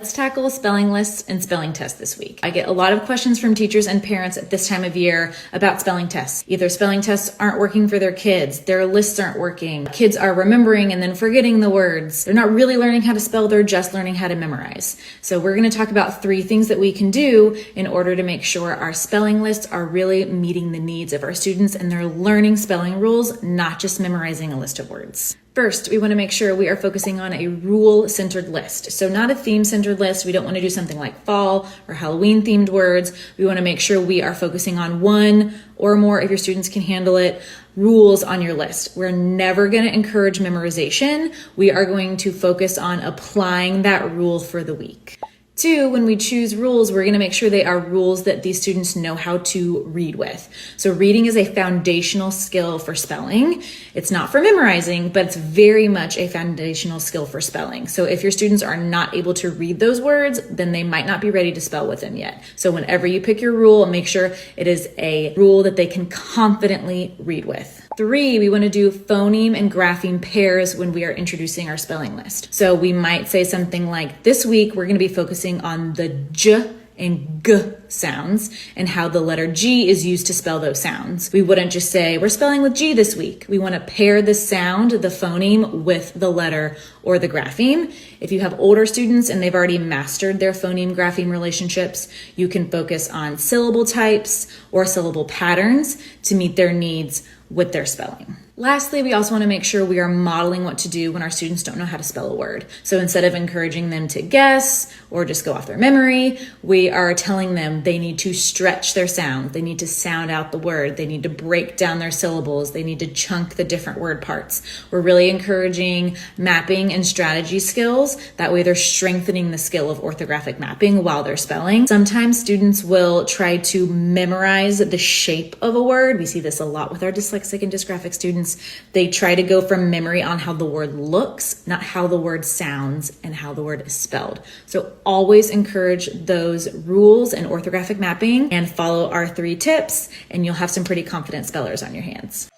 Let's tackle spelling lists and spelling tests this week. I get a lot of questions from teachers and parents at this time of year about spelling tests. Either spelling tests aren't working for their kids, their lists aren't working, kids are remembering and then forgetting the words. They're not really learning how to spell, they're just learning how to memorize. So we're going to talk about 3 things that we can do in order to make sure our spelling lists are really meeting the needs of our students and they're learning spelling rules, not just memorizing a list of words. First, we want to make sure we are focusing on a rule-centered list. So not a theme-centered list. We don't want to do something like fall or Halloween-themed words. We want to make sure we are focusing on 1 or more, if your students can handle it, rules on your list. We're never going to encourage memorization. We are going to focus on applying that rule for the week. 2, when we choose rules, we're going to make sure they are rules that these students know how to read with. So reading is a foundational skill for spelling. It's not for memorizing, but it's very much a foundational skill for spelling. So if your students are not able to read those words, then they might not be ready to spell with them yet. So whenever you pick your rule, make sure it is a rule that they can confidently read with. 3, we want to do phoneme and grapheme pairs when we are introducing our spelling list. So we might say something like, this week we're going to be focusing on the J and G sounds and how the letter G is used to spell those sounds. We wouldn't just say, we're spelling with G this week. We want to pair the sound, the phoneme, with the letter or the grapheme. If you have older students and they've already mastered their phoneme-grapheme relationships, you can focus on syllable types or syllable patterns to meet their needs with their spelling. Lastly, we also want to make sure we are modeling what to do when our students don't know how to spell a word. So instead of encouraging them to guess or just go off their memory, we are telling them they need to stretch their sound. They need to sound out the word. They need to break down their syllables. They need to chunk the different word parts. We're really encouraging mapping and strategy skills. That way they're strengthening the skill of orthographic mapping while they're spelling. Sometimes students will try to memorize the shape of a word. We see this a lot with our dyslexic and dysgraphic students. They try to go from memory on how the word looks, not how the word sounds and how the word is spelled. So always encourage those rules and orthographic mapping and follow our 3 tips, and you'll have some pretty confident spellers on your hands.